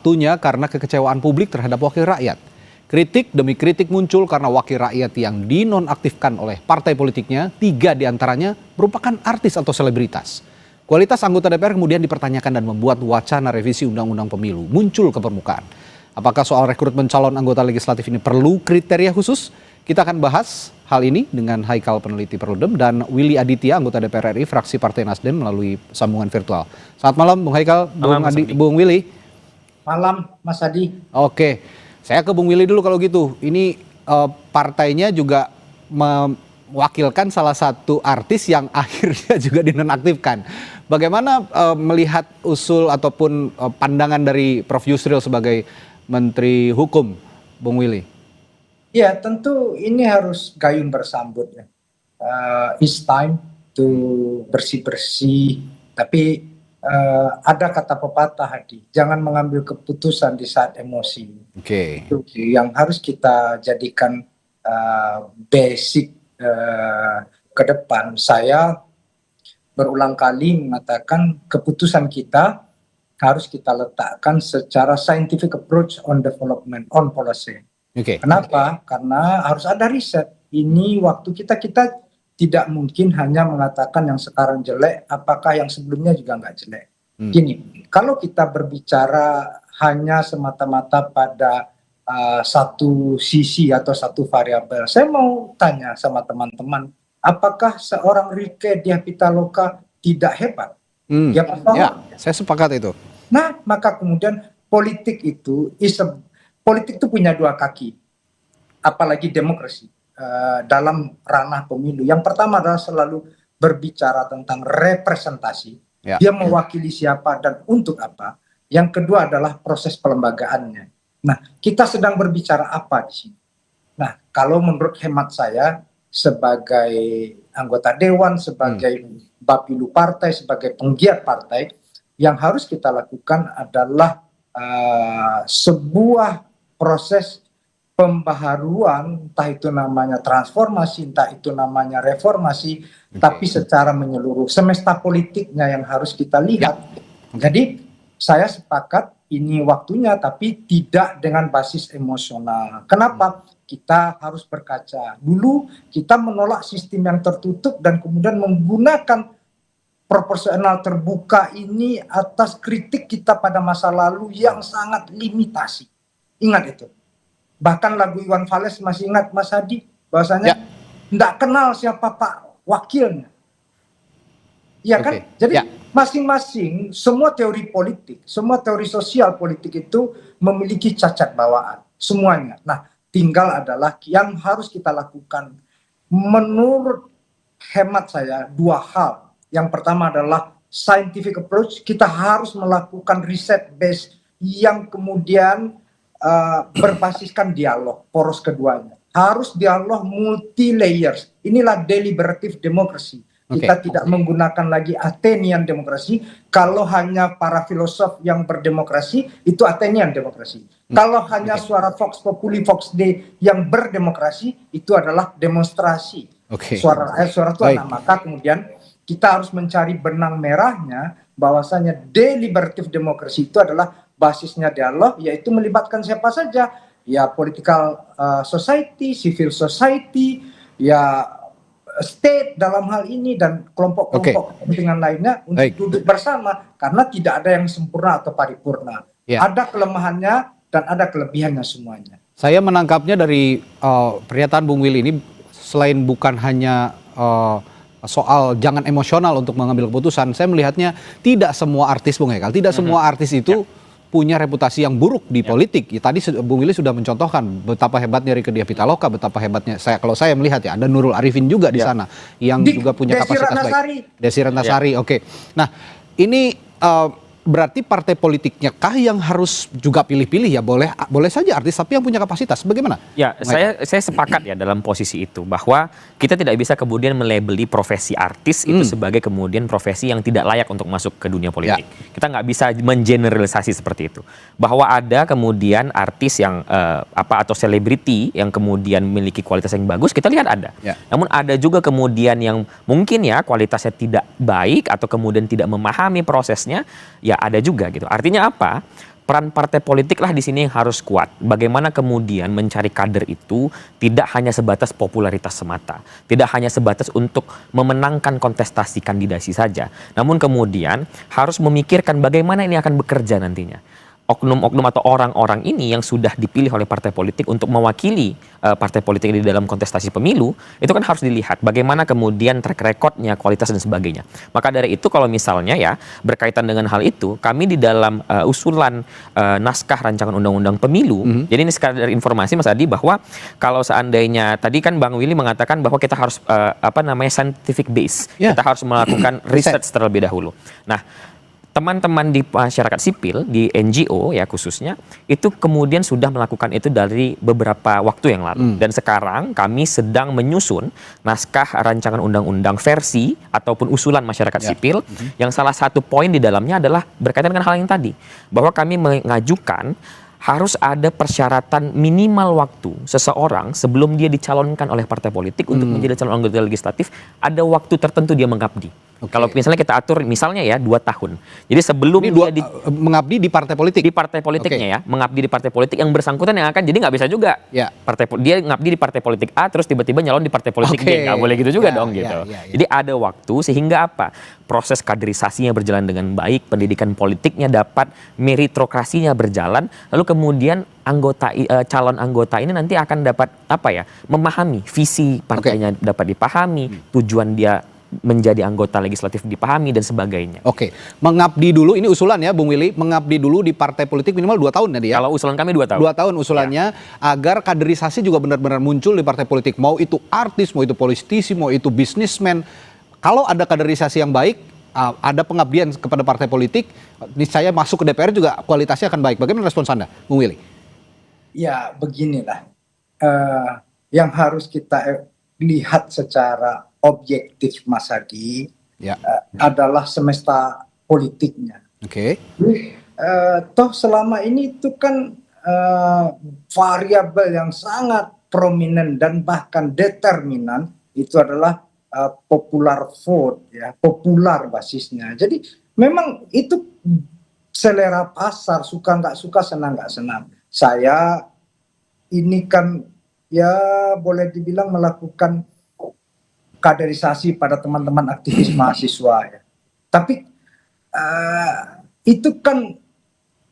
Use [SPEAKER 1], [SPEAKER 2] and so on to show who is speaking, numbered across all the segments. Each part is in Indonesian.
[SPEAKER 1] waktunya karena kekecewaan publik terhadap wakil rakyat. Kritik demi kritik muncul karena wakil rakyat yang dinonaktifkan oleh partai politiknya, 3 diantaranya merupakan artis atau selebritas. Kualitas anggota DPR kemudian dipertanyakan dan membuat wacana revisi Undang-Undang Pemilu muncul ke permukaan. Apakah soal rekrutmen calon anggota legislatif ini perlu kriteria khusus? Kita akan bahas hal ini dengan Haikal, peneliti Perludem, dan Willy Aditya, anggota DPR RI, fraksi Partai Nasdem, melalui sambungan virtual. Selamat malam, Bung Haikal, Bung Willy.
[SPEAKER 2] Malam, Mas Adi.
[SPEAKER 1] Oke, saya ke Bung Willy dulu kalau gitu. Ini partainya juga mewakilkan salah satu artis yang akhirnya juga dinonaktifkan. Bagaimana melihat usul ataupun pandangan dari Prof. Yusril sebagai Menteri Hukum, Bung Willy?
[SPEAKER 2] Ya, tentu ini harus gayung bersambut ya. It's time to bersih-bersih. Tapi ada kata pepatah, Hadi, jangan mengambil keputusan di saat emosi.
[SPEAKER 1] Oke.
[SPEAKER 2] Itu yang harus kita jadikan basic ke depan. Saya berulang kali mengatakan keputusan kita harus kita letakkan secara scientific approach on development, on policy. Kenapa? Karena harus ada riset. Ini waktu kita tidak mungkin hanya mengatakan yang sekarang jelek, apakah yang sebelumnya juga nggak jelek. Gini, kalau kita berbicara hanya semata-mata pada satu sisi atau satu variabel, saya mau tanya sama teman-teman, apakah seorang Rieke Diah Pitaloka tidak hebat?
[SPEAKER 1] Ya, saya sepakat itu.
[SPEAKER 2] Nah, maka kemudian politik itu punya 2 kaki, apalagi demokrasi dalam ranah pemilu. Yang pertama adalah selalu berbicara tentang representasi, dia mewakili siapa dan untuk apa. Yang kedua adalah proses pelembagaannya. Nah, kita sedang berbicara apa di sini? Nah, kalau menurut hemat saya sebagai anggota dewan, sebagai bapilu partai, sebagai penggiat partai, yang harus kita lakukan adalah sebuah proses pembaharuan, entah itu namanya transformasi, entah itu namanya reformasi, tapi secara menyeluruh. Semesta politiknya yang harus kita lihat. Jadi saya sepakat ini waktunya, tapi tidak dengan basis emosional. Kenapa? Kita harus berkaca. Dulu kita menolak sistem yang tertutup dan kemudian menggunakan proporsional terbuka ini atas kritik kita pada masa lalu yang sangat limitasi. Ingat itu. Bahkan lagu Iwan Fals masih ingat, Mas Hadi, bahwasanya tidak kenal siapa Pak wakilnya. Iya kan? Jadi masing-masing, semua teori politik, semua teori sosial politik itu memiliki cacat bawaan. Semuanya. Nah, tinggal adalah yang harus kita lakukan. Menurut hemat saya, 2 hal. Yang pertama adalah scientific approach. Kita harus melakukan riset base yang kemudian berbasiskan dialog, poros keduanya. Harus dialog multi layers. Inilah deliberative democracy. Kita tidak menggunakan lagi Athenian demokrasi. Kalau hanya para filosof yang berdemokrasi, itu Athenian demokrasi. Kalau hanya suara Vox Populi, Vox Dei yang berdemokrasi, itu adalah demonstrasi. Suara itu maka kemudian kita harus mencari benang merahnya, bahwasanya deliberative demokrasi itu adalah basisnya dialog, yaitu melibatkan siapa saja, ya political society, civil society, ya state dalam hal ini, dan kelompok-kelompok kepentingan lainnya untuk duduk bersama, karena tidak ada yang sempurna atau paripurna. Ada kelemahannya dan ada kelebihannya semuanya.
[SPEAKER 1] Saya menangkapnya dari pernyataan Bung Willy ini, selain bukan hanya soal jangan emosional untuk mengambil keputusan, saya melihatnya tidak semua artis, Bung Haikal, tidak semua artis itu punya reputasi yang buruk di politik. Tadi Bung Willy sudah mencontohkan betapa hebatnya Rieke Diah Pitaloka, betapa hebatnya kalau saya melihat ya, ada Nurul Arifin juga di sana yang juga punya kapasitas baik. Desi Ratnasari. Nah, ini berarti partai politiknya kah yang harus juga pilih-pilih ya? Boleh saja artis tapi yang punya kapasitas. Bagaimana?
[SPEAKER 3] Ya, saya sepakat ya dalam posisi itu, bahwa kita tidak bisa kemudian melabeli profesi artis itu sebagai kemudian profesi yang tidak layak untuk masuk ke dunia politik. Kita nggak bisa mengeneralisasi seperti itu. Bahwa ada kemudian artis yang atau selebriti yang kemudian memiliki kualitas yang bagus, kita lihat ada. Namun ada juga kemudian yang mungkin ya kualitasnya tidak baik atau kemudian tidak memahami prosesnya, ya ada juga gitu. Artinya apa? peran partai politik lah di sini yang harus kuat. Bagaimana kemudian mencari kader itu tidak hanya sebatas popularitas semata, tidak hanya sebatas untuk memenangkan kontestasi kandidasi saja, namun kemudian harus memikirkan bagaimana ini akan bekerja nantinya. Oknum-oknum atau orang-orang ini yang sudah dipilih oleh partai politik untuk mewakili partai politik di dalam kontestasi pemilu, itu kan harus dilihat bagaimana kemudian track recordnya, kualitas dan sebagainya. Maka dari itu kalau misalnya ya berkaitan dengan hal itu, kami di dalam usulan naskah rancangan undang-undang pemilu, jadi ini sekadar informasi Mas Adi bahwa kalau seandainya tadi kan Bang Willy mengatakan bahwa kita harus scientific base, kita harus melakukan research terlebih dahulu. Nah, teman-teman di masyarakat sipil, di NGO ya khususnya, itu kemudian sudah melakukan itu dari beberapa waktu yang lalu. Dan sekarang kami sedang menyusun naskah rancangan undang-undang versi ataupun usulan masyarakat sipil, yang salah satu poin di dalamnya adalah berkaitan dengan hal yang tadi, bahwa kami mengajukan harus ada persyaratan minimal waktu seseorang sebelum dia dicalonkan oleh partai politik untuk menjadi calon anggota legislatif, ada waktu tertentu dia mengabdi. Kalau misalnya kita atur misalnya ya 2 tahun. Jadi sebelum dia
[SPEAKER 1] mengabdi di partai politik.
[SPEAKER 3] Di partai politiknya ya, mengabdi di partai politik yang bersangkutan yang akan, jadi nggak bisa juga. Dia ngabdi di partai politik A terus tiba-tiba nyalon di partai politik B, nggak boleh gitu juga dong gitu. Jadi ada waktu sehingga apa? Proses kaderisasinya berjalan dengan baik, pendidikan politiknya dapat, meritokrasinya berjalan, lalu kemudian calon anggota ini nanti akan dapat memahami visi partainya, dapat dipahami, tujuan dia menjadi anggota legislatif dipahami dan sebagainya.
[SPEAKER 1] Mengabdi dulu, ini usulan ya Bung Willy, mengabdi dulu di partai politik minimal 2 tahun tadi ya.
[SPEAKER 3] Kalau usulan kami 2 tahun.
[SPEAKER 1] 2 tahun usulannya agar kaderisasi juga benar-benar muncul di partai politik. Mau itu artis, mau itu politisi, mau itu bisnismen. Kalau ada kaderisasi yang baik, ada pengabdian kepada partai politik, niscaya masuk ke DPR juga kualitasnya akan baik. Bagaimana respons Anda, Bung Willy?
[SPEAKER 2] Ya beginilah, yang harus kita lihat secara objektif Mas Hadi adalah semesta politiknya. Toh selama ini itu kan variabel yang sangat prominent dan bahkan determinan itu adalah popular vote ya, popular basisnya. Jadi memang itu selera pasar, suka nggak suka, senang nggak senang. Saya ini kan ya boleh dibilang melakukan kaderisasi pada teman-teman aktivis mahasiswa ya. Tapi itu kan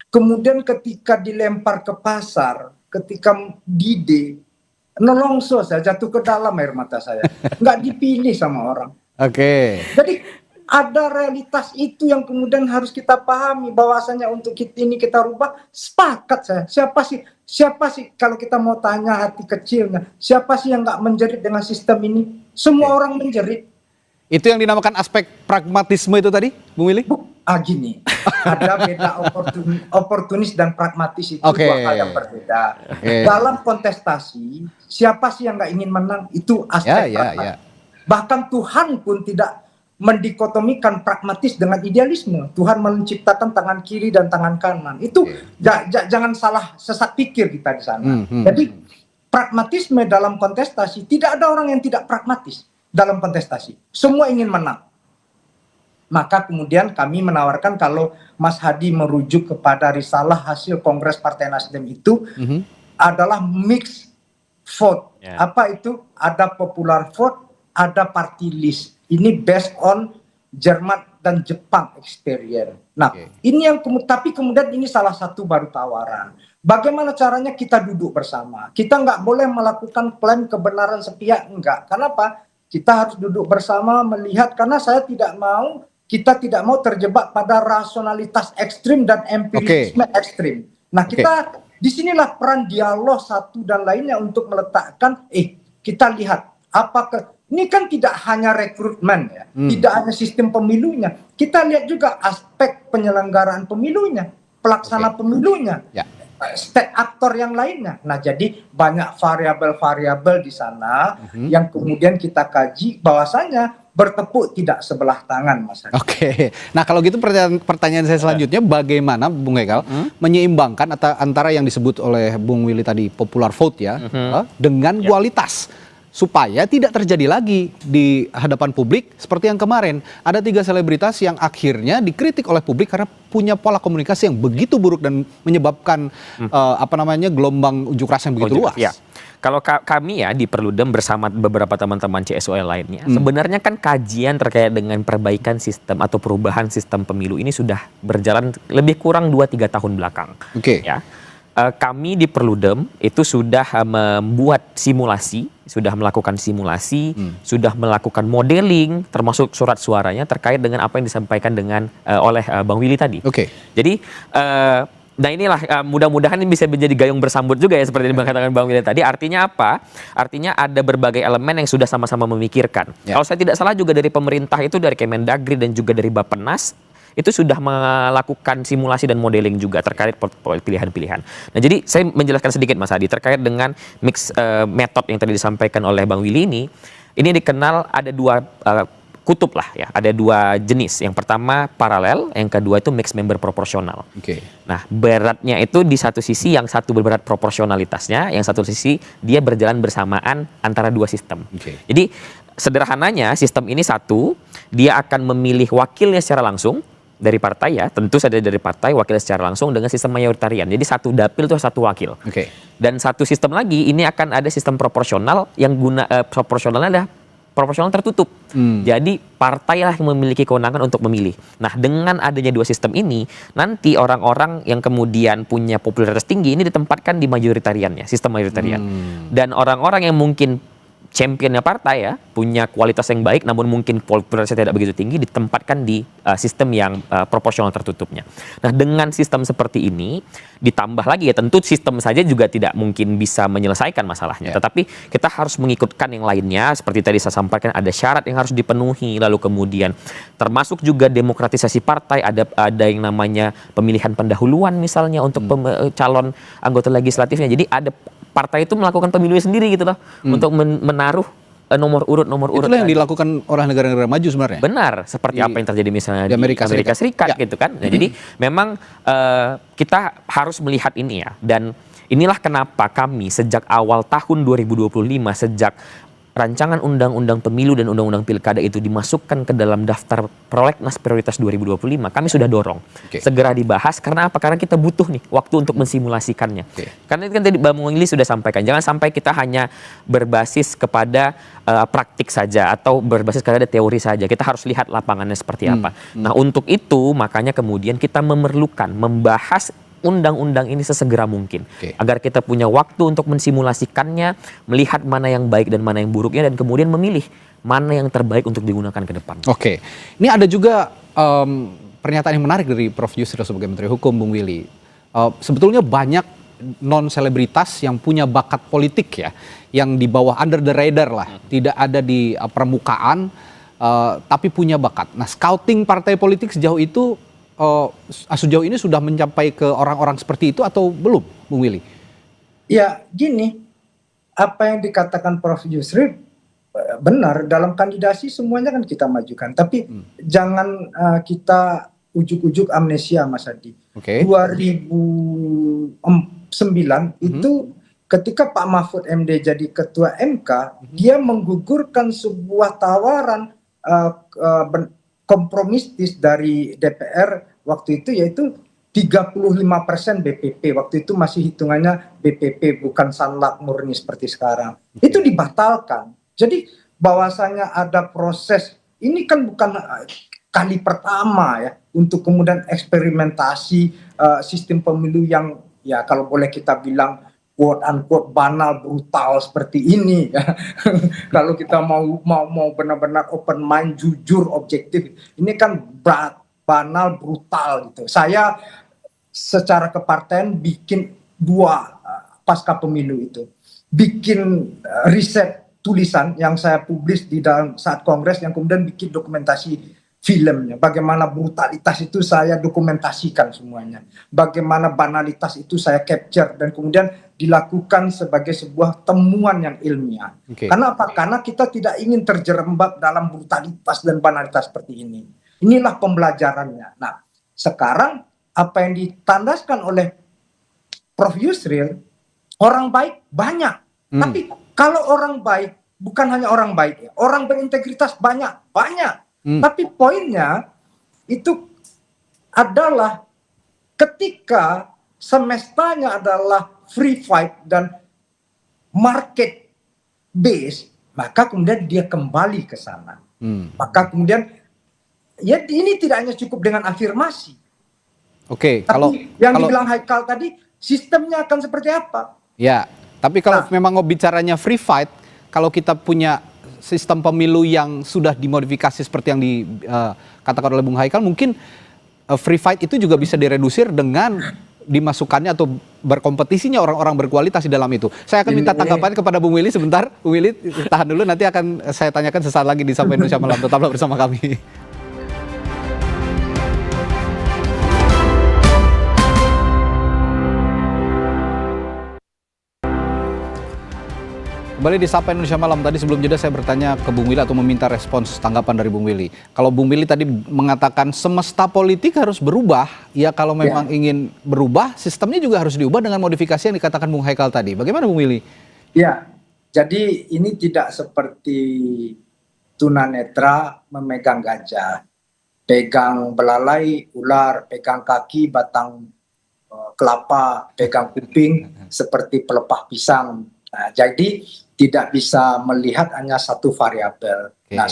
[SPEAKER 2] kemudian ketika dilempar ke pasar, ketika dide, nolongso saya jatuh ke dalam air mata saya, nggak dipilih sama orang. Jadi ada realitas itu yang kemudian harus kita pahami, bahwasanya untuk ini kita rubah. Sepakat saya. Siapa sih kalau kita mau tanya hati kecilnya, siapa sih yang nggak menjerit dengan sistem ini? Semua orang menjerit.
[SPEAKER 1] Itu yang dinamakan aspek pragmatisme itu tadi, Bung Willy?
[SPEAKER 2] Gini, ada beda oportunis dan pragmatis, itu dua hal yang berbeda. Dalam kontestasi, siapa sih yang nggak ingin menang? Itu aspek pragmatis. Bahkan Tuhan pun tidak mendikotomikan pragmatis dengan idealisme. Tuhan menciptakan tangan kiri dan tangan kanan. Itu jangan salah sesat pikir kita di sana. Jadi pragmatisme dalam kontestasi, tidak ada orang yang tidak pragmatis dalam kontestasi. Semua ingin menang. Maka kemudian kami menawarkan kalau Mas Hadi merujuk kepada risalah hasil Kongres Partai Nasdem itu adalah mix vote. Apa itu? Ada popular vote, ada party list. Ini based on Jerman dan Jepang experience. Nah, ini yang tapi kemudian ini salah satu baru tawaran. Bagaimana caranya kita duduk bersama? Kita nggak boleh melakukan klaim kebenaran sepihak, enggak. Kenapa? Kita harus duduk bersama melihat, karena kita tidak mau terjebak pada rasionalitas ekstrim dan empirisme ekstrim. Nah, kita disinilah peran dialog satu dan lainnya untuk meletakkan, kita lihat apakah ini kan tidak hanya rekrutmen ya, tidak hanya sistem pemilunya. Kita lihat juga aspek penyelenggaraan pemilunya, pelaksana pemilunya, state aktor yang lainnya. Nah, jadi banyak variabel-variabel di sana yang kemudian kita kaji, bahwasanya bertepuk tidak sebelah tangan, Mas Hadi.
[SPEAKER 1] Nah kalau gitu pertanyaan saya selanjutnya, bagaimana Bung Hekal menyeimbangkan antara yang disebut oleh Bung Willy tadi popular vote ya dengan kualitas. supaya tidak terjadi lagi di hadapan publik seperti yang kemarin. Ada 3 selebritas yang akhirnya dikritik oleh publik karena punya pola komunikasi yang begitu buruk dan menyebabkan gelombang unjuk rasa yang begitu luas.
[SPEAKER 3] Ya. Kalau kami ya di Perludem bersama beberapa teman-teman CSOL lainnya, sebenarnya kan kajian terkait dengan perbaikan sistem atau perubahan sistem pemilu ini sudah berjalan lebih kurang 2-3 tahun belakang.
[SPEAKER 1] Oke.
[SPEAKER 3] Ya. Kami di Perludem itu sudah membuat simulasi, sudah melakukan simulasi, sudah melakukan modeling, termasuk surat suaranya terkait dengan apa yang disampaikan oleh Bang Willy tadi.
[SPEAKER 1] Oke.
[SPEAKER 3] Jadi nah inilah mudah-mudahan ini bisa menjadi gayung bersambut juga ya seperti yang dikatakan Bang Willy tadi. Artinya apa? Artinya ada berbagai elemen yang sudah sama-sama memikirkan.
[SPEAKER 1] Ya.
[SPEAKER 3] Kalau saya tidak salah juga dari pemerintah itu, dari Kemendagri dan juga dari Bappenas itu sudah melakukan simulasi dan modeling juga terkait pilihan-pilihan. Nah, jadi saya menjelaskan sedikit Mas Adi terkait dengan mix metode yang tadi disampaikan oleh Bang Willy ini dikenal ada 2 kutub lah ya, ada 2 jenis. Yang pertama paralel, yang kedua itu mixed member proporsional.
[SPEAKER 1] Oke.
[SPEAKER 3] Nah, beratnya itu di satu sisi yang satu berberat proporsionalitasnya, yang satu sisi dia berjalan bersamaan antara 2 sistem.
[SPEAKER 1] Oke.
[SPEAKER 3] Jadi sederhananya sistem ini satu, dia akan memilih wakilnya secara langsung dari partai ya, tentu saja dari partai wakilnya secara langsung dengan sistem mayoritarian. Jadi satu dapil itu satu wakil.
[SPEAKER 1] Oke.
[SPEAKER 3] Dan satu sistem lagi ini akan ada sistem proporsional yang proporsionalnya adalah proporsional tertutup. Jadi partai lah yang memiliki kewenangan untuk memilih. Nah, dengan adanya 2 sistem ini, nanti orang-orang yang kemudian punya popularitas tinggi ini ditempatkan di mayoritariannya, sistem mayoritarian. Dan orang-orang yang mungkin championnya partai ya, punya kualitas yang baik namun mungkin popularitasnya tidak begitu tinggi, ditempatkan di sistem yang proporsional tertutupnya. Nah, dengan sistem seperti ini ditambah lagi ya, tentu sistem saja juga tidak mungkin bisa menyelesaikan masalahnya. Tetapi kita harus mengikutkan yang lainnya, seperti tadi saya sampaikan ada syarat yang harus dipenuhi, lalu kemudian termasuk juga demokratisasi partai, ada yang namanya pemilihan pendahuluan misalnya untuk calon anggota legislatifnya. Jadi ada partai itu melakukan pemilunya sendiri gitu loh, untuk menaruh nomor urut
[SPEAKER 1] Itulah yang dilakukan oleh negara-negara maju sebenarnya.
[SPEAKER 3] Benar, seperti apa yang terjadi misalnya
[SPEAKER 1] di Amerika
[SPEAKER 3] Serikat gitu kan. Nah, jadi memang kita harus melihat ini ya, dan inilah kenapa kami sejak awal tahun 2025, sejak rancangan undang-undang pemilu dan undang-undang pilkada itu dimasukkan ke dalam daftar prolegnas prioritas 2025, kami sudah dorong segera dibahas. Karena apa? Karena kita butuh nih waktu untuk mensimulasikannya. Karena itu kan tadi Bang Willy sudah sampaikan, jangan sampai kita hanya berbasis kepada praktik saja atau berbasis kepada teori saja. Kita harus lihat lapangannya seperti apa. Nah, untuk itu makanya kemudian kita memerlukan membahas undang-undang ini sesegera mungkin, agar kita punya waktu untuk mensimulasikannya, melihat mana yang baik dan mana yang buruknya, dan kemudian memilih mana yang terbaik untuk digunakan ke depan.
[SPEAKER 1] Oke, ini ada juga pernyataan yang menarik dari Prof. Yusril sebagai Menteri Hukum, Bung Willy. Sebetulnya banyak non-selebritas yang punya bakat politik ya, yang di bawah under the radar lah, tidak ada di permukaan, tapi punya bakat. Nah, scouting partai politik sejauh itu sejauh ini sudah mencapai ke orang-orang seperti itu atau belum, Bung Willy?
[SPEAKER 2] Ya, gini, apa yang dikatakan Prof. Yusril benar, dalam kandidasi semuanya kan kita majukan, tapi jangan kita ujuk-ujuk amnesia, Mas Adi. 2009 itu ketika Pak Mahfud MD jadi ketua MK, dia menggugurkan sebuah tawaran kompromistis dari DPR waktu itu, yaitu 35% BPP. Waktu itu masih hitungannya BPP, bukan Sanlak murni seperti sekarang. Itu dibatalkan. Jadi bahwasanya ada proses, ini kan bukan kali pertama ya untuk kemudian eksperimentasi sistem pemilu yang ya kalau boleh kita bilang quote unquote banal, brutal seperti ini ya. Kalau kita mau benar-benar open mind, jujur, objektif, ini kan banal, brutal gitu. Saya secara kepartaian bikin 2 pasca pemilu itu, bikin riset tulisan yang saya publis di dalam saat kongres, yang kemudian bikin dokumentasi filmnya. Bagaimana brutalitas itu saya dokumentasikan semuanya. Bagaimana banalitas itu saya capture dan kemudian dilakukan sebagai sebuah temuan yang ilmiah. Karena apa? Karena kita tidak ingin terjerembab dalam brutalitas dan banalitas seperti ini. Inilah pembelajarannya. Nah, sekarang apa yang ditandaskan oleh Prof. Yusril, orang baik banyak. Tapi kalau orang baik bukan hanya orang baik, ya. Orang berintegritas banyak. Tapi poinnya itu adalah ketika semestanya adalah free fight dan market base, maka kemudian dia kembali ke sana. Maka kemudian ya ini tidak hanya cukup dengan afirmasi.
[SPEAKER 1] Oke,
[SPEAKER 2] Tapi yang dibilang Haikal tadi, sistemnya akan seperti apa?
[SPEAKER 1] Ya, tapi kalau memang bicaranya free fight, kalau kita punya sistem pemilu yang sudah dimodifikasi seperti yang dikatakan oleh Bung Haikal, mungkin free fight itu juga bisa diredusir dengan dimasukkannya atau berkompetisinya orang-orang berkualitas di dalam itu. Saya akan minta tanggapan kepada Bung Willy sebentar. Bung Willy, tahan dulu, nanti akan saya tanyakan sesaat lagi di Sapa Indonesia Malam. Tetaplah bersama kami. Kembali di Sapa Indonesia Malam. Tadi sebelum jeda saya bertanya ke Bung Willy atau meminta respons tanggapan dari Bung Willy. Kalau Bung Willy tadi mengatakan semesta politik harus berubah, ya kalau memang ingin berubah, sistemnya juga harus diubah dengan modifikasi yang dikatakan Bung Haikal tadi. Bagaimana Bung Willy?
[SPEAKER 2] Ya, jadi ini tidak seperti tunanetra memegang gajah, pegang belalai, ular, pegang kaki, batang kelapa, pegang kuping, seperti pelepah pisang. Nah, jadi tidak bisa melihat hanya satu variabel. Nah,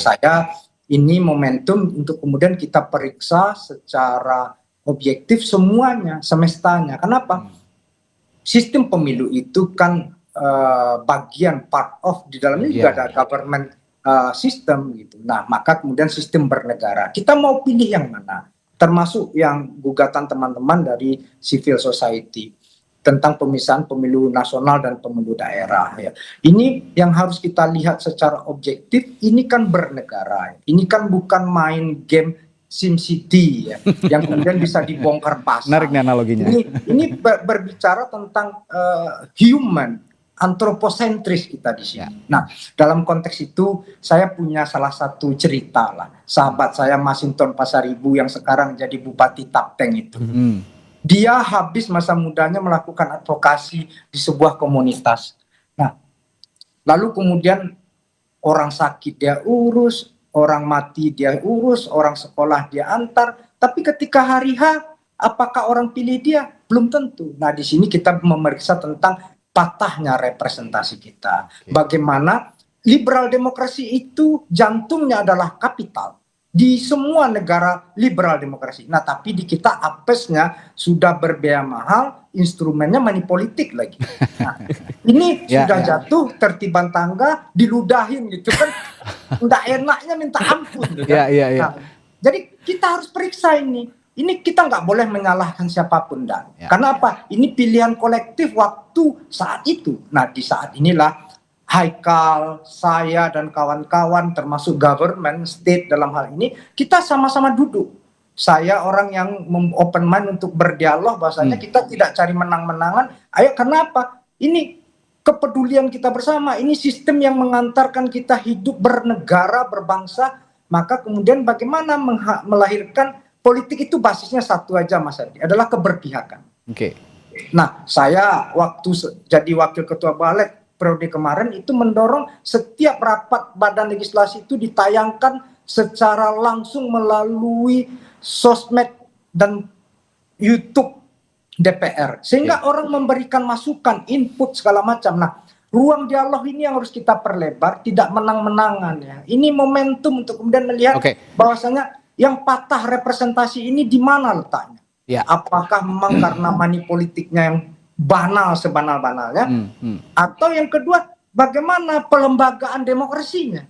[SPEAKER 2] ini momentum untuk kemudian kita periksa secara objektif semuanya, semestanya. Kenapa? Sistem pemilu itu kan bagian part of, di dalamnya juga ada government system gitu. Nah, maka kemudian sistem bernegara. Kita mau pilih yang mana? Termasuk yang gugatan teman-teman dari civil society tentang pemisahan pemilu nasional dan pemilu daerah, ya. Ini yang harus kita lihat secara objektif. Ini kan bernegara, ini kan bukan main game SimCity, ya, yang kemudian bisa dibongkar pasang.
[SPEAKER 1] Menarik nih analoginya.
[SPEAKER 2] Ini berbicara tentang human, antroposentris kita di sini. Nah, dalam konteks itu saya punya salah satu cerita lah. Sahabat saya Masinton Pasaribu yang sekarang jadi Bupati Tapteng itu. Dia habis masa mudanya melakukan advokasi di sebuah komunitas. Nah, lalu kemudian orang sakit dia urus, orang mati dia urus, orang sekolah dia antar. Tapi ketika hari H, apakah orang pilih dia? Belum tentu. Nah, di sini kita memeriksa tentang patahnya representasi kita. Bagaimana liberal demokrasi itu jantungnya adalah kapital. Di semua negara liberal demokrasi. Nah, tapi di kita apesnya sudah berbiaya mahal, instrumennya money politik lagi. Nah, ini sudah jatuh tertiban tangga, diludahin gitu kan. Nggak enaknya minta ampun. Gitu kan? Nah, jadi kita harus periksa ini. Ini kita nggak boleh menyalahkan siapapun, Dan. Karena apa? Ini pilihan kolektif waktu saat itu. Nah, di saat inilah Haikal, saya dan kawan-kawan termasuk government, state dalam hal ini, kita sama-sama duduk. Saya orang yang open mind untuk berdialog, bahasanya kita tidak cari menang-menangan. Ayo, kenapa? Ini kepedulian kita bersama, ini sistem yang mengantarkan kita hidup bernegara, berbangsa, maka kemudian bagaimana melahirkan politik itu basisnya satu aja, Mas Adi, adalah keberpihakan. Nah, saya waktu jadi wakil ketua balik, periode kemarin itu mendorong setiap rapat badan legislasi itu ditayangkan secara langsung melalui sosmed dan YouTube DPR. Sehingga orang memberikan masukan, input segala macam. Nah, ruang dialog ini yang harus kita perlebar, tidak menang-menangan, ya. Ini momentum untuk kemudian melihat bahwasanya yang patah representasi ini di mana letaknya. Apakah memang karena money politiknya yang banal sebanal-banalnya, atau yang kedua bagaimana pelembagaan demokrasinya.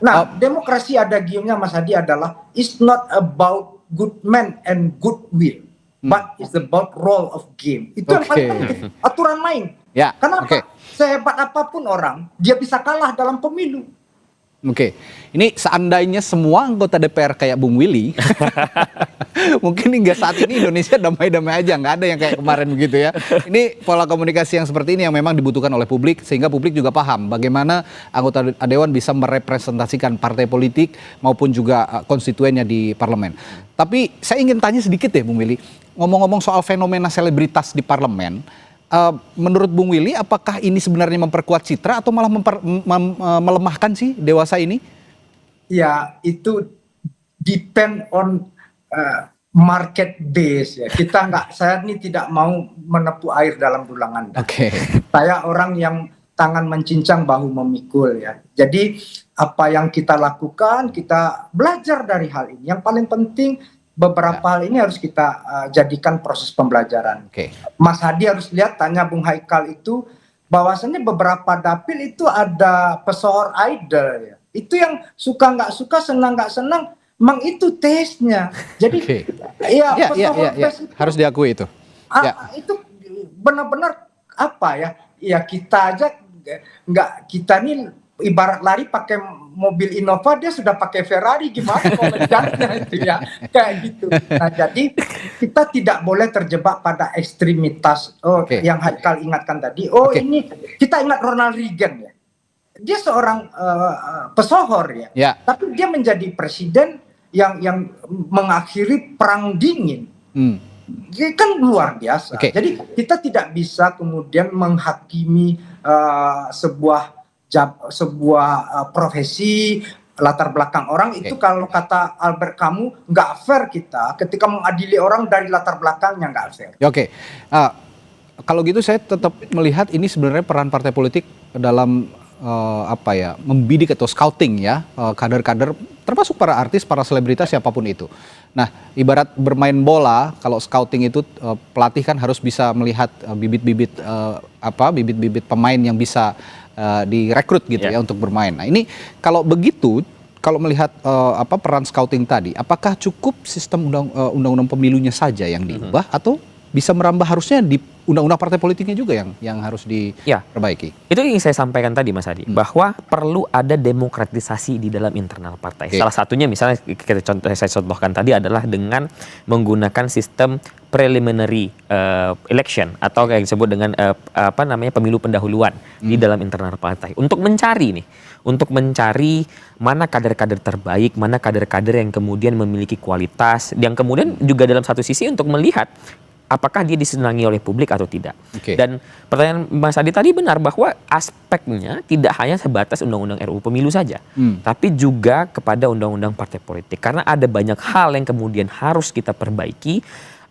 [SPEAKER 2] Nah, demokrasi ada giumnya, Mas Hadi, adalah it's not about good man and good will, but it's about role of game. Itu yang paling penting, aturan main. Kenapa? Sehebat apapun orang, dia bisa kalah dalam pemilu.
[SPEAKER 1] Ini seandainya semua anggota DPR kayak Bung Willy, mungkin hingga saat ini Indonesia damai-damai aja, nggak ada yang kayak kemarin begitu ya. Ini pola komunikasi yang seperti ini yang memang dibutuhkan oleh publik, sehingga publik juga paham bagaimana anggota Dewan bisa merepresentasikan partai politik maupun juga konstituennya di parlemen. Tapi saya ingin tanya sedikit deh Bung Willy, ngomong-ngomong soal fenomena selebritas di parlemen, menurut Bung Willy, apakah ini sebenarnya memperkuat citra atau malah melemahkan sih Dewasa ini?
[SPEAKER 2] Ya, itu depend on market base ya. Saya ini tidak mau menepu air dalam dulangan.
[SPEAKER 1] Oke.
[SPEAKER 2] Saya orang yang tangan mencincang bahu memikul ya. Jadi apa yang kita lakukan, kita belajar dari hal ini. Yang paling penting beberapa hal ini harus kita jadikan proses pembelajaran.
[SPEAKER 1] Oke.
[SPEAKER 2] Mas Hadi harus lihat, tanya Bung Haikal itu, bahwasannya beberapa dapil itu ada pesohor idol ya. Itu yang suka nggak suka, senang nggak senang, memang itu taste-nya. Jadi ya,
[SPEAKER 1] harus diakui itu.
[SPEAKER 2] Itu benar-benar apa ya? Ya kita aja kita nih ibarat lari pakai mobil Innova, dia sudah pakai Ferrari, gimana komentarnya itu ya, kayak gitu. Nah, jadi kita tidak boleh terjebak pada ekstremitas yang Haikal ingatkan tadi. Ini kita ingat Ronald Reagan ya, dia seorang pesohor ya, tapi dia menjadi presiden yang mengakhiri perang dingin. Dia kan luar biasa. Jadi kita tidak bisa kemudian menghakimi sebuah profesi, latar belakang orang itu. Kalau kata Albert Camus, nggak fair kita ketika mengadili orang dari latar belakangnya, nggak fair.
[SPEAKER 1] Kalau gitu saya tetap melihat ini sebenarnya peran partai politik dalam membidik atau scouting ya kader-kader, termasuk para artis, para selebritas, siapapun itu. Nah, ibarat bermain bola, kalau scouting itu pelatih kan harus bisa melihat bibit-bibit pemain yang bisa direkrut gitu ya untuk bermain. Nah, ini kalau begitu, kalau melihat peran scouting tadi, apakah cukup sistem undang-undang pemilunya saja yang diubah atau bisa merambah, harusnya di undang-undang partai politiknya juga yang harus diperbaiki?
[SPEAKER 3] Itu yang saya sampaikan tadi, Mas Hadi, bahwa perlu ada demokratisasi di dalam internal partai. Salah satunya misalnya saya contohkan tadi adalah dengan menggunakan sistem preliminary election atau yang disebut dengan pemilu pendahuluan di dalam internal partai, untuk mencari mana kader-kader terbaik, mana kader-kader yang kemudian memiliki kualitas, yang kemudian juga dalam satu sisi untuk melihat apakah dia disenangi oleh publik atau tidak. Dan pertanyaan Mas Hadi tadi benar, bahwa aspeknya tidak hanya sebatas undang-undang RUU Pemilu saja, tapi juga kepada undang-undang partai politik. Karena ada banyak hal yang kemudian harus kita perbaiki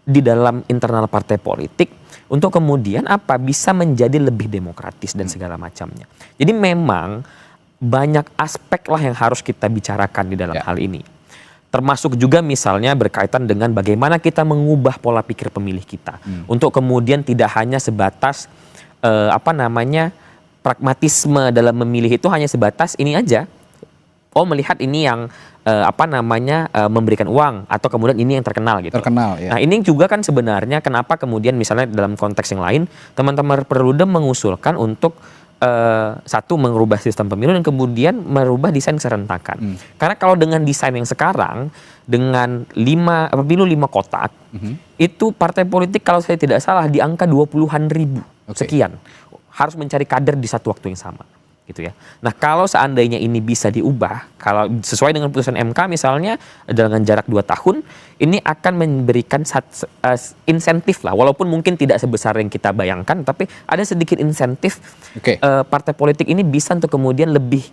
[SPEAKER 3] di dalam internal partai politik untuk kemudian bisa menjadi lebih demokratis dan segala macamnya. Jadi memang banyak aspek lah yang harus kita bicarakan di dalam hal ini. Termasuk juga misalnya berkaitan dengan bagaimana kita mengubah pola pikir pemilih kita untuk kemudian tidak hanya sebatas pragmatisme dalam memilih itu hanya sebatas ini aja. Melihat ini yang memberikan uang, atau kemudian ini yang terkenal gitu. Nah, ini juga kan sebenarnya kenapa kemudian misalnya dalam konteks yang lain teman-teman Perludem mengusulkan untuk satu, merubah sistem pemilu, dan kemudian merubah desain keserentakan. Karena kalau dengan desain yang sekarang, dengan pemilu 5 kotak, itu partai politik kalau saya tidak salah di angka 20-an ribu sekian, harus mencari kader di satu waktu yang sama. Gitu ya. Nah, kalau seandainya ini bisa diubah, kalau sesuai dengan putusan MK misalnya dengan jarak 2 tahun, ini akan memberikan insentif lah, walaupun mungkin tidak sebesar yang kita bayangkan, tapi ada sedikit insentif partai politik ini bisa untuk kemudian lebih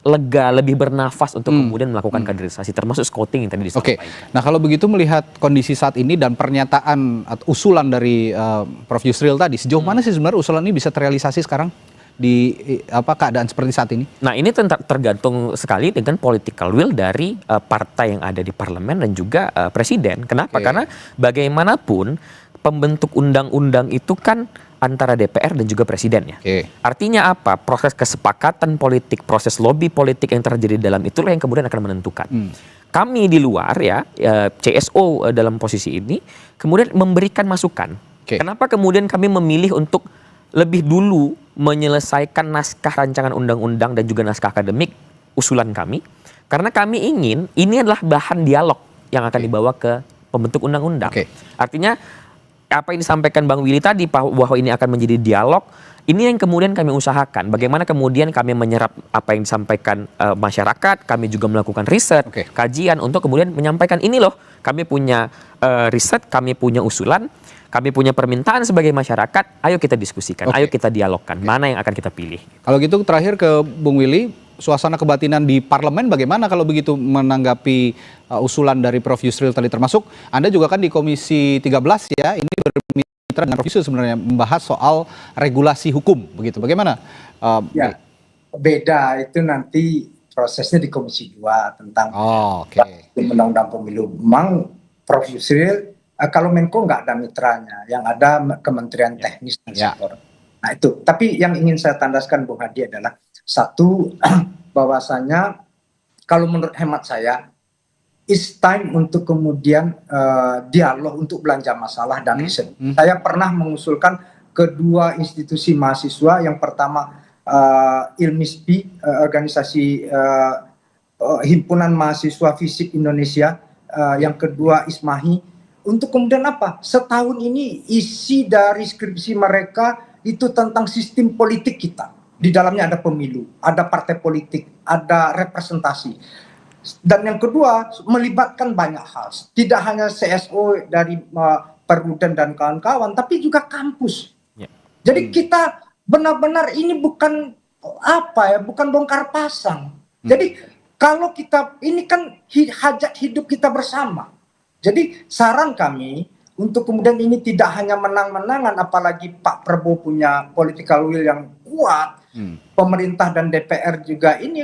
[SPEAKER 3] lega, lebih bernafas untuk kemudian melakukan kaderisasi, termasuk scouting yang tadi disampaikan.
[SPEAKER 1] Nah, kalau begitu melihat kondisi saat ini dan pernyataan atau usulan dari Prof. Yusril tadi, sejauh mana sih sebenarnya usulan ini bisa terrealisasi sekarang di keadaan seperti saat ini? Nah,
[SPEAKER 3] ini tergantung sekali dengan political will dari partai yang ada di parlemen dan juga presiden. Kenapa? Karena bagaimanapun pembentuk undang-undang itu kan antara DPR dan juga presiden ya. Artinya apa? Proses kesepakatan politik, proses lobby politik yang terjadi dalam itulah yang kemudian akan menentukan. Kami di luar CSO dalam posisi ini kemudian memberikan masukan. Kenapa kemudian kami memilih untuk lebih dulu menyelesaikan naskah rancangan undang-undang dan juga naskah akademik usulan kami, karena kami ingin ini adalah bahan dialog yang akan dibawa ke pembentuk undang-undang. Artinya apa yang disampaikan Bang Willy tadi bahwa ini akan menjadi dialog, ini yang kemudian kami usahakan. Bagaimana kemudian kami menyerap apa yang disampaikan masyarakat, kami juga melakukan riset, kajian untuk kemudian menyampaikan ini loh, kami punya riset, kami punya usulan. kami punya permintaan sebagai masyarakat, ayo kita diskusikan,
[SPEAKER 1] Oke.
[SPEAKER 3] ayo kita dialogkan, mana yang akan kita pilih.
[SPEAKER 1] Kalau gitu terakhir ke Bung Willy, suasana kebatinan di parlemen bagaimana kalau begitu menanggapi usulan dari Prof. Yusril tadi, termasuk Anda juga kan di Komisi 13 ya, ini bermitra dengan Prof. Yusril sebenarnya membahas soal regulasi hukum begitu. Bagaimana?
[SPEAKER 2] Ya, beda itu nanti prosesnya di Komisi 2 tentang
[SPEAKER 1] Oke.
[SPEAKER 2] Undang-Undang Pemilu. Memang Prof. Yusril, kalau Menko nggak ada mitranya, yang ada Kementerian Teknis dan
[SPEAKER 1] Ya.
[SPEAKER 2] Sektor. Nah itu, tapi yang ingin saya tandaskan Bung Hadi adalah satu, bahwasanya kalau menurut hemat saya, it's time untuk kemudian dialog untuk belanja masalah dan riset. Saya pernah mengusulkan kedua institusi mahasiswa, yang pertama ILMISPI, organisasi Himpunan Mahasiswa Fisik Indonesia, yang kedua ISMAHI, untuk kemudian apa? Setahun ini isi dari skripsi mereka itu tentang sistem politik kita. Di dalamnya ada pemilu, ada partai politik, ada representasi. Dan yang kedua, melibatkan banyak hal. Tidak hanya CSO dari Perludem dan kawan-kawan, tapi juga kampus.
[SPEAKER 3] Ya.
[SPEAKER 2] Jadi kita benar-benar ini bukan bukan bongkar pasang. Jadi kalau kita, ini kan hajat hidup kita bersama. Jadi saran kami untuk kemudian ini tidak hanya menang-menangan, apalagi Pak Prabowo punya political will yang kuat, pemerintah dan DPR juga ini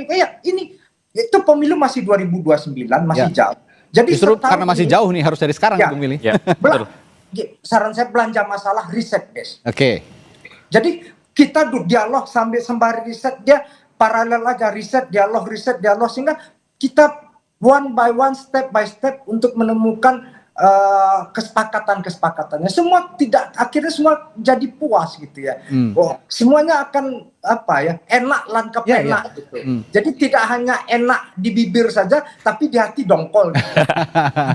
[SPEAKER 2] itu pemilu masih 2029, masih jauh. Jadi
[SPEAKER 1] Justru karena masih jauh nih harus dari sekarang, Bung Willy.
[SPEAKER 3] Ya, betul.
[SPEAKER 2] Saran saya belanja masalah riset, guys.
[SPEAKER 1] Oke.
[SPEAKER 2] Jadi kita dialog sambil sembari riset, dia paralel aja riset, dialog, sehingga kita one by one, step by step untuk menemukan kesepakatannya. Semua akhirnya semua jadi puas gitu ya. Semuanya akan enak lan kepenak gitu. Jadi tidak hanya enak di bibir saja, tapi di hati dongkol. Gitu.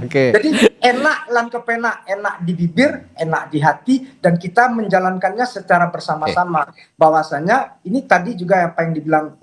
[SPEAKER 1] Oke.
[SPEAKER 2] Jadi enak lan kepenak, enak di bibir, enak di hati, dan kita menjalankannya secara bersama-sama. Bahwasanya ini tadi juga apa yang dibilang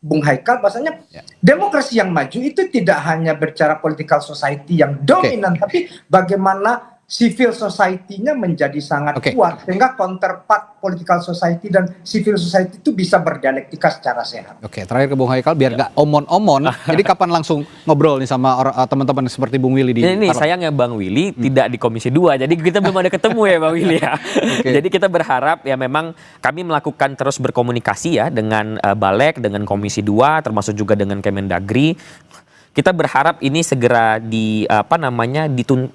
[SPEAKER 2] Bung Haikal, bahwasanya demokrasi yang maju itu tidak hanya berbicara political society yang dominan, tapi bagaimana civil society-nya menjadi sangat kuat, sehingga counterpart political society dan civil society itu bisa berdialektika secara sehat.
[SPEAKER 1] Oke, terakhir ke Bung Haikal biar nggak omon-omon. Jadi kapan langsung ngobrol nih sama teman-teman seperti Bung Willy di
[SPEAKER 3] Ini sayangnya Bang Willy tidak di Komisi 2, jadi kita belum ada ketemu ya Bang Willy ya. Jadi kita berharap ya memang kami melakukan terus berkomunikasi ya dengan Balek, dengan Komisi 2, termasuk juga dengan Kemendagri. Kita berharap ini segera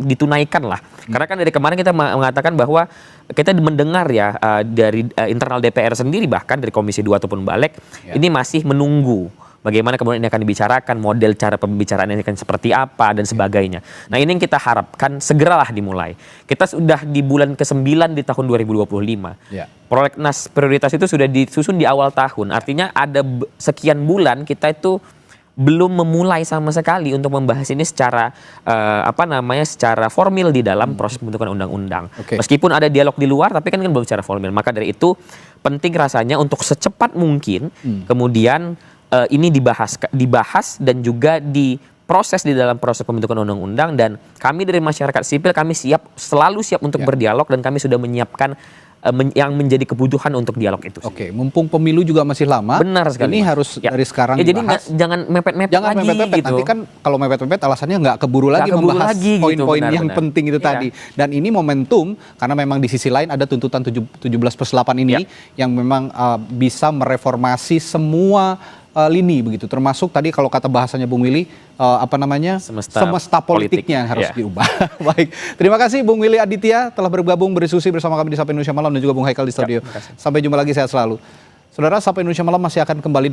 [SPEAKER 3] ditunaikan lah. Karena kan dari kemarin kita mengatakan bahwa kita mendengar ya dari internal DPR sendiri, bahkan dari Komisi 2 ataupun Balek, ini masih menunggu bagaimana kemudian ini akan dibicarakan, model cara pembicaraan ini akan seperti apa dan sebagainya. Nah ini yang kita harapkan segeralah dimulai. Kita sudah di bulan ke-9 di tahun 2025. Prolegnas prioritas itu sudah disusun di awal tahun. Artinya ada sekian bulan kita itu belum memulai sama sekali untuk membahas ini secara secara formal di dalam proses pembentukan undang-undang. Meskipun ada dialog di luar, tapi kan belum secara formal. Maka dari itu penting rasanya untuk secepat mungkin kemudian ini dibahas dan juga diproses di dalam proses pembentukan undang-undang. Dan kami dari masyarakat sipil kami selalu siap untuk berdialog, dan kami sudah menyiapkan yang menjadi kebutuhan untuk dialog itu.
[SPEAKER 1] Oke, mumpung pemilu juga masih lama.
[SPEAKER 3] Benar sekali.
[SPEAKER 1] Ini harus dari sekarang
[SPEAKER 3] jadi
[SPEAKER 1] dibahas.
[SPEAKER 3] jangan mepet-mepet
[SPEAKER 1] Jangan
[SPEAKER 3] lagi
[SPEAKER 1] mepet-mepet.
[SPEAKER 3] gitu.
[SPEAKER 1] Nanti kan kalau mepet-mepet alasannya nggak keburu lagi membahas poin-poin yang penting itu tadi. Dan ini momentum karena memang di sisi lain ada tuntutan 17+8 ini yang memang bisa mereformasi semua lini begitu, termasuk tadi kalau kata bahasanya Bung Willy semesta politiknya yang harus diubah. Baik, terima kasih Bung Willy Aditya telah bergabung berdiskusi bersama kami di Sapa Indonesia Malam, dan juga Bung Haikal di studio. Sampai jumpa lagi, sehat selalu. Saudara, Sapa Indonesia Malam masih akan kembali dengan